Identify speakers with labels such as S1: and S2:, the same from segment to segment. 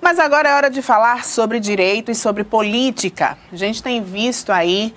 S1: Mas agora é hora de falar sobre direito e sobre política. A gente tem visto aí,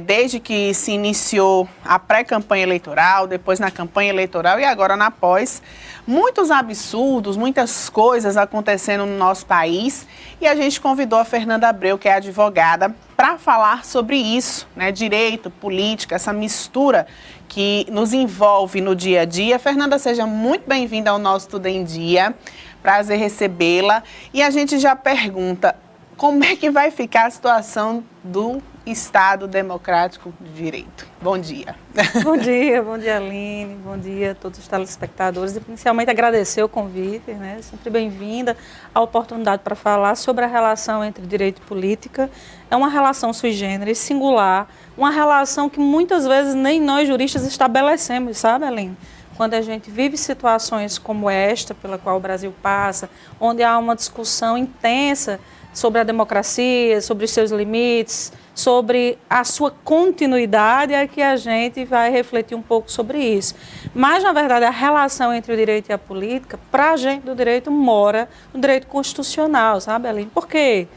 S1: desde que se iniciou a pré-campanha eleitoral, depois na campanha eleitoral e agora na pós, muitos absurdos, muitas coisas acontecendo no nosso país. E a gente convidou a Fernanda Abreu, que é advogada, para falar sobre isso, né? Direito, política, essa mistura que nos envolve no dia a dia. Fernanda, seja muito bem-vinda ao nosso Tudo em Dia. Prazer recebê-la. E a gente já pergunta, como é que vai ficar a situação do Estado Democrático de Direito? Bom dia.
S2: Bom dia, Aline, bom dia a todos os telespectadores. E, inicialmente, agradecer o convite, né? Sempre bem-vinda a oportunidade para falar sobre a relação entre direito e política. É uma relação sui generis, singular, uma relação que muitas vezes nem nós juristas estabelecemos, sabe, Aline? Quando a gente vive situações como esta, pela qual o Brasil passa, onde há uma discussão intensa sobre a democracia, sobre os seus limites, sobre a sua continuidade, é que a gente vai refletir um pouco sobre isso. Mas, na verdade, a relação entre o direito e a política, para a gente do direito, mora no direito constitucional, sabe, Aline? Por quê?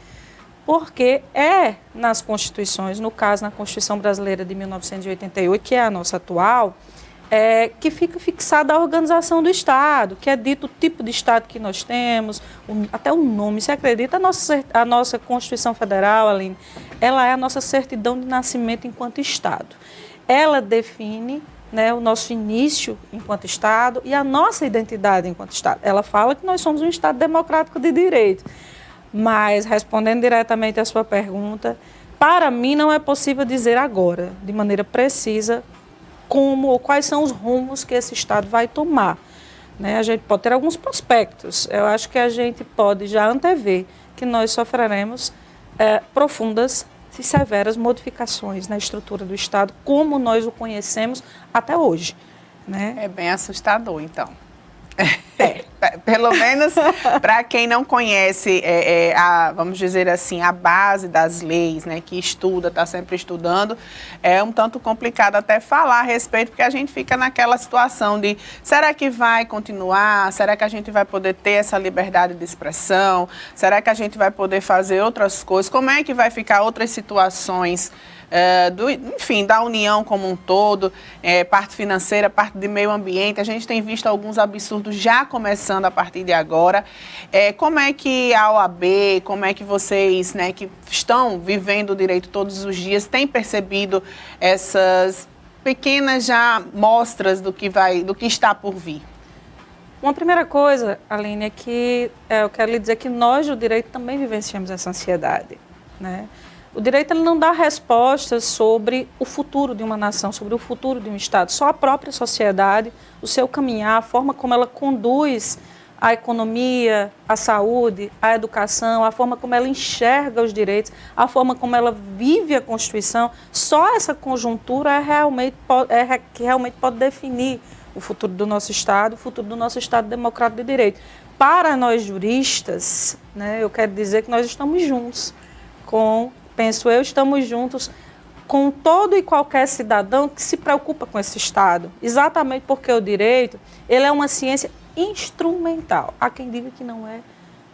S2: Porque é nas constituições, no caso, na Constituição Brasileira de 1988, que é a nossa atual, que fica fixada a organização do Estado, que é dito o tipo de Estado que nós temos, até o nome, se acredita, a nossa Constituição Federal, Aline, ela é a nossa certidão de nascimento enquanto Estado. Ela define, né, o nosso início enquanto Estado e a nossa identidade enquanto Estado. Ela fala que nós somos um Estado democrático de direito, mas, respondendo diretamente à sua pergunta, para mim não é possível dizer agora, de maneira precisa, como ou quais são os rumos que esse Estado vai tomar. Né? A gente pode ter alguns prospectos. Eu acho que a gente pode já antever que nós sofreremos profundas e severas modificações na estrutura do Estado, como nós o conhecemos até hoje. Né?
S1: É bem assustador, então. Pelo menos para quem não conhece, vamos dizer assim, a base das leis, né, que estuda, está sempre estudando, é um tanto complicado até falar a respeito, porque a gente fica naquela situação de, será que vai continuar? Será que a gente vai poder ter essa liberdade de expressão? Será que a gente vai poder fazer outras coisas? Como é que vai ficar outras situações? Enfim, da União como um todo, parte financeira, parte de meio ambiente. A gente tem visto alguns absurdos já começando a partir de agora. Como é que a OAB, como é que vocês, né, que estão vivendo o direito todos os dias, têm percebido essas pequenas já mostras do que está por vir?
S2: Uma primeira coisa, Aline, é que eu quero lhe dizer que nós do direito também vivenciamos essa ansiedade, né? O direito ele não dá respostas sobre o futuro de uma nação, sobre o futuro de um Estado. Só a própria sociedade, o seu caminhar, a forma como ela conduz a economia, a saúde, a educação, a forma como ela enxerga os direitos, a forma como ela vive a Constituição, só essa conjuntura que realmente pode definir o futuro do nosso Estado, o futuro do nosso Estado democrático de direito. Para nós juristas, né, eu quero dizer que nós estamos juntos penso eu, estamos juntos com todo e qualquer cidadão que se preocupa com esse Estado. Exatamente porque o direito, ele é uma ciência instrumental. Há quem diga que não é,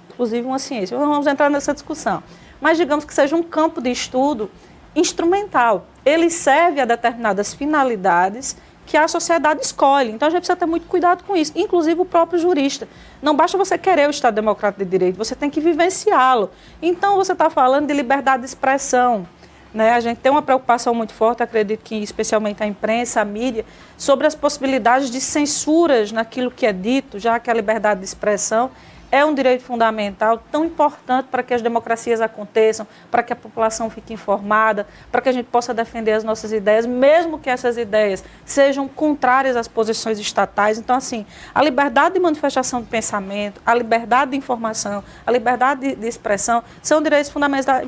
S2: inclusive, uma ciência. Vamos entrar nessa discussão. Mas digamos que seja um campo de estudo instrumental. Ele serve a determinadas finalidades que a sociedade escolhe. Então, a gente precisa ter muito cuidado com isso, inclusive o próprio jurista. Não basta você querer o Estado Democrático de Direito, você tem que vivenciá-lo. Então, você está falando de liberdade de expressão. Né? A gente tem uma preocupação muito forte, acredito que especialmente a imprensa, a mídia, sobre as possibilidades de censuras naquilo que é dito, já que a liberdade de expressão é um direito fundamental, tão importante para que as democracias aconteçam, para que a população fique informada, para que a gente possa defender as nossas ideias, mesmo que essas ideias sejam contrárias às posições estatais. Então, assim, a liberdade de manifestação de pensamento, a liberdade de informação, a liberdade de expressão são direitos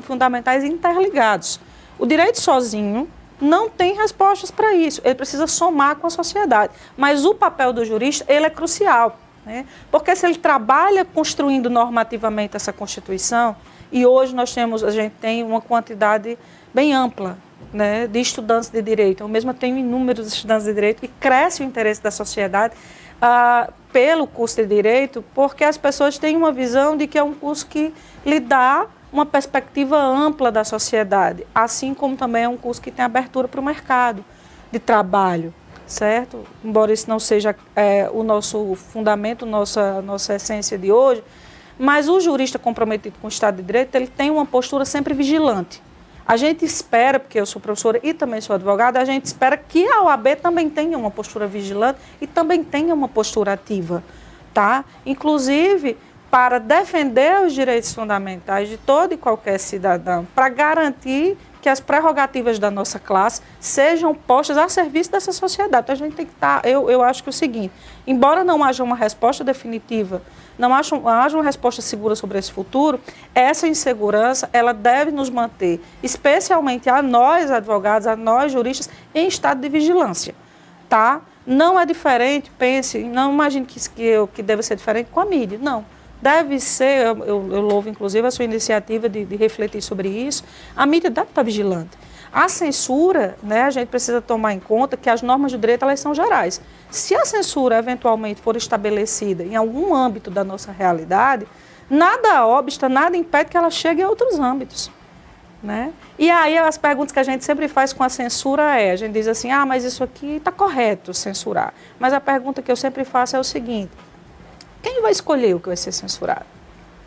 S2: fundamentais interligados. O direito sozinho não tem respostas para isso, ele precisa somar com a sociedade. Mas o papel do jurista, ele é crucial. Porque se ele trabalha construindo normativamente essa Constituição, e hoje a gente tem uma quantidade bem ampla, de estudantes de direito, eu mesma tenho inúmeros estudantes de direito, e cresce o interesse da sociedade, pelo curso de Direito, porque as pessoas têm uma visão de que é um curso que lhe dá uma perspectiva ampla da sociedade, assim como também é um curso que tem abertura para o mercado de trabalho, certo? Embora isso não seja o nosso fundamento, nossa essência de hoje, mas o jurista comprometido com o Estado de Direito, ele tem uma postura sempre vigilante. A gente espera, porque eu sou professora e também sou advogada, a gente espera que a OAB também tenha uma postura vigilante e também tenha uma postura ativa, tá? Inclusive, para defender os direitos fundamentais de todo e qualquer cidadão, para garantir que as prerrogativas da nossa classe sejam postas a serviço dessa sociedade. Então, a gente tem que estar, eu acho que é o seguinte, embora não haja uma resposta definitiva, não haja uma resposta segura sobre esse futuro, essa insegurança, ela deve nos manter, especialmente a nós advogados, a nós juristas, em estado de vigilância, tá? Não é diferente, pense, não imagine que deve ser diferente com a mídia, não. Deve ser, eu louvo inclusive a sua iniciativa de refletir sobre isso, a mídia deve estar vigilante. A censura, né, a gente precisa tomar em conta que as normas do direito elas são gerais. Se a censura eventualmente for estabelecida em algum âmbito da nossa realidade, nada obsta, nada impede que ela chegue a outros âmbitos. Né? E aí as perguntas que a gente sempre faz com a censura a gente diz assim, mas isso aqui está correto censurar. Mas a pergunta que eu sempre faço é o seguinte, quem vai escolher o que vai ser censurado?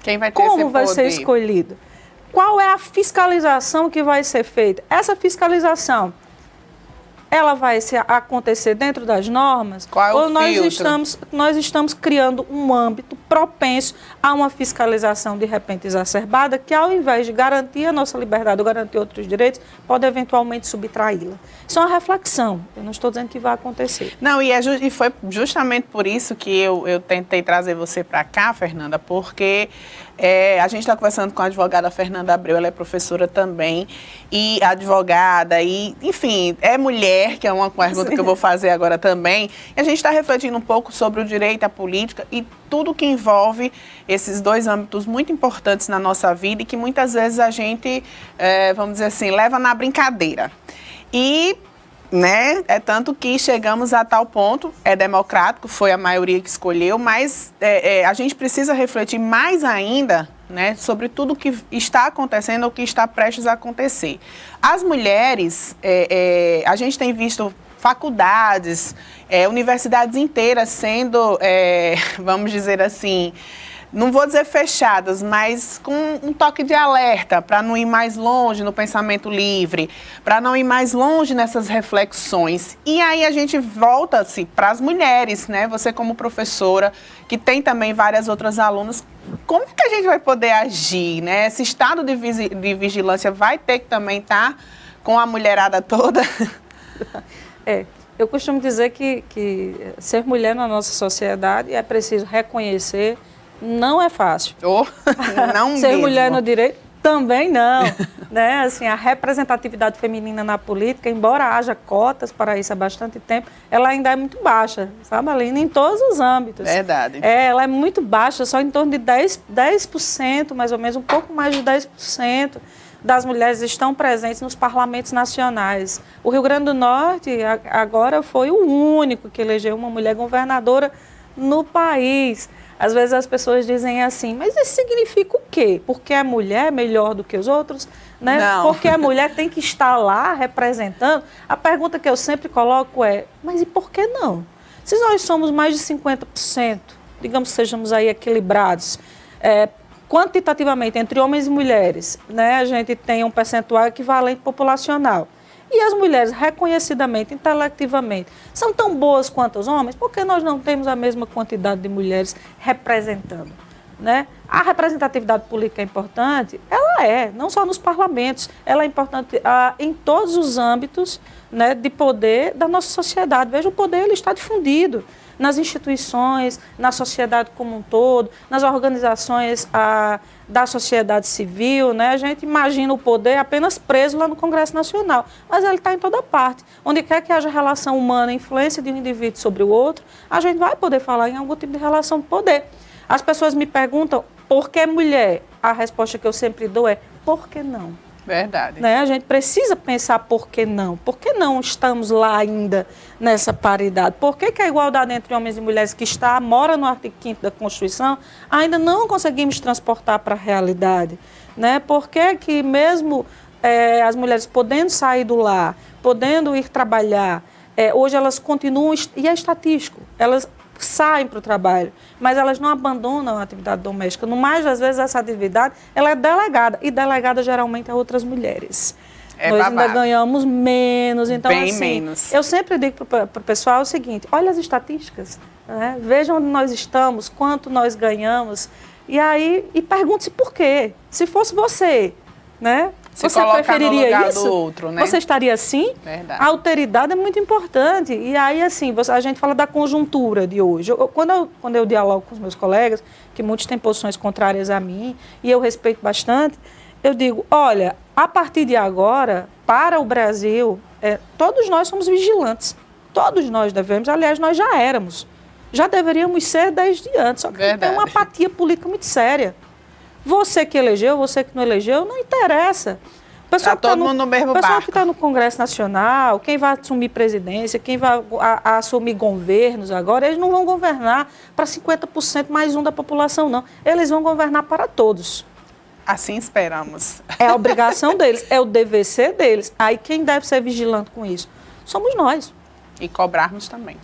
S1: Quem vai ter
S2: Como vai ser escolhido? Qual é a fiscalização que vai ser feita? Essa fiscalização, ela vai acontecer dentro das normas?
S1: Qual é o
S2: ou
S1: filtro?
S2: nós estamos criando um âmbito propenso a uma fiscalização de repente exacerbada que, ao invés de garantir a nossa liberdade ou garantir outros direitos, pode eventualmente subtraí-la? Isso é uma reflexão, eu não estou dizendo que vai acontecer.
S1: Não, e foi justamente por isso que eu tentei trazer você para cá, Fernanda, porque a gente está conversando com a advogada Fernanda Abreu, ela é professora também, e advogada, e enfim, é mulher, que é uma pergunta que eu vou fazer agora também, e a gente está refletindo um pouco sobre o direito, a política e tudo que envolve esses dois âmbitos muito importantes na nossa vida e que muitas vezes a gente, vamos dizer assim, leva na brincadeira. E, né, é tanto que chegamos a tal ponto, é democrático, foi a maioria que escolheu, mas a gente precisa refletir mais ainda, né, sobre tudo o que está acontecendo ou que está prestes a acontecer. As mulheres, a gente tem visto faculdades, universidades inteiras sendo, vamos dizer assim, não vou dizer fechadas, mas com um toque de alerta, para não ir mais longe no pensamento livre, para não ir mais longe nessas reflexões. E aí a gente volta-se para as mulheres, né? Você como professora, que tem também várias outras alunas, como que a gente vai poder agir, né? Esse estado de vigilância vai ter que também estar com a mulherada toda?
S2: Eu costumo dizer que ser mulher na nossa sociedade é preciso reconhecer. Não é fácil.
S1: Não
S2: Ser
S1: mesmo.
S2: mulher no direito também não. Né? Assim, a representatividade feminina na política, embora haja cotas para isso há bastante tempo, ela ainda é muito baixa, sabe, Aline? Em todos os âmbitos.
S1: Verdade.
S2: Ela é muito baixa, só em torno de 10%, mais ou menos, um pouco mais de 10% das mulheres estão presentes nos parlamentos nacionais. O Rio Grande do Norte agora foi o único que elegeu uma mulher governadora no país. Às vezes as pessoas dizem assim, mas isso significa o quê? Porque a mulher é melhor do que os outros? Né?
S1: Não.
S2: Porque a mulher tem que estar lá representando? A pergunta que eu sempre coloco é, mas e por que não? Se nós somos mais de 50%, digamos que sejamos aí equilibrados, quantitativamente entre homens e mulheres, né, a gente tem um percentual equivalente populacional. E as mulheres, reconhecidamente, intelectivamente, são tão boas quanto os homens, porque nós não temos a mesma quantidade de mulheres representando, né? A representatividade política é importante? Ela não só nos parlamentos, ela é importante em todos os âmbitos, né, de poder da nossa sociedade. Veja, o poder ele está difundido nas instituições, na sociedade como um todo, nas organizações da sociedade civil, né? A gente imagina o poder apenas preso lá no Congresso Nacional, mas ele está em toda parte. Onde quer que haja relação humana, influência de um indivíduo sobre o outro, a gente vai poder falar em algum tipo de relação de poder. As pessoas me perguntam, por que mulher? A resposta que eu sempre dou é, por que não?
S1: Verdade.
S2: Né? A gente precisa pensar por que não. Por que não estamos lá ainda nessa paridade? Por que a igualdade entre homens e mulheres que mora no artigo 5º da Constituição, ainda não conseguimos transportar para a realidade? Né? Por que mesmo as mulheres podendo sair do lar, podendo ir trabalhar, hoje elas continuam, e é estatístico, elas saem para o trabalho, mas elas não abandonam a atividade doméstica. No mais das vezes, essa atividade ela é delegada, e delegada geralmente a outras mulheres. Nós
S1: babado.
S2: ainda ganhamos menos. Então,
S1: Bem
S2: assim,
S1: menos.
S2: eu sempre digo para o pessoal o seguinte, olha as estatísticas, né? Vejam onde nós estamos, quanto nós ganhamos, e pergunte-se por quê. Se fosse você, né?
S1: Se
S2: Você
S1: colocar
S2: preferiria
S1: no lugar
S2: isso?
S1: do outro, né?
S2: Você estaria assim?
S1: Verdade.
S2: A alteridade é muito importante. E aí, assim, a gente fala da conjuntura de hoje. Quando eu dialogo com os meus colegas, que muitos têm posições contrárias a mim, e eu respeito bastante, eu digo, olha, a partir de agora, para o Brasil, todos nós somos vigilantes. Todos nós devemos, aliás, nós já éramos. Já deveríamos ser desde antes. Só que tem uma apatia política muito séria. Você que elegeu, você que não elegeu, não interessa.
S1: Está todo mundo no mesmo barco.
S2: O pessoal que está no Congresso Nacional, quem vai assumir presidência, quem vai assumir governos agora, eles não vão governar para 50% mais um da população, não. Eles vão governar para todos.
S1: Assim esperamos.
S2: É a obrigação deles, é o dever ser deles. Aí quem deve ser vigilante com isso? Somos nós.
S1: E cobrarmos também.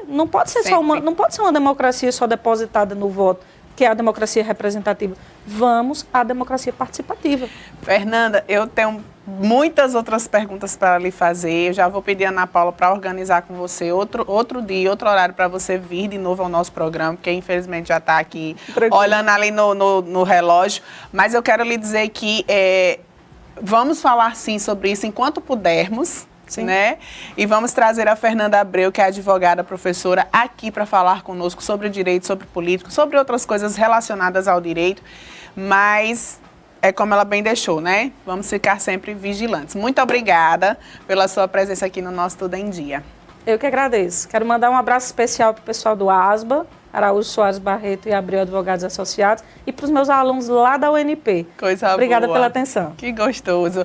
S2: Não pode ser não pode ser uma democracia só depositada no voto, que é a democracia representativa. Vamos à democracia participativa.
S1: Fernanda, eu tenho muitas outras perguntas para lhe fazer. Eu já vou pedir a Ana Paula para organizar com você outro dia, outro horário para você vir de novo ao nosso programa, porque infelizmente já está aqui olhando ali no relógio. Mas eu quero lhe dizer que vamos falar sim sobre isso enquanto pudermos. Sim. Né? E vamos trazer a Fernanda Abreu, que é advogada, professora, aqui para falar conosco sobre direito, sobre política, sobre outras coisas relacionadas ao direito, mas é como ela bem deixou, né? Vamos ficar sempre vigilantes. Muito obrigada pela sua presença aqui no nosso Tudo em Dia.
S2: Eu que agradeço. Quero mandar um abraço especial para o pessoal do ASBA, Araújo Soares Barreto e Abreu Advogados Associados, e para os meus alunos lá da UNP.
S1: Coisa boa.
S2: Obrigada pela atenção.
S1: Que gostoso.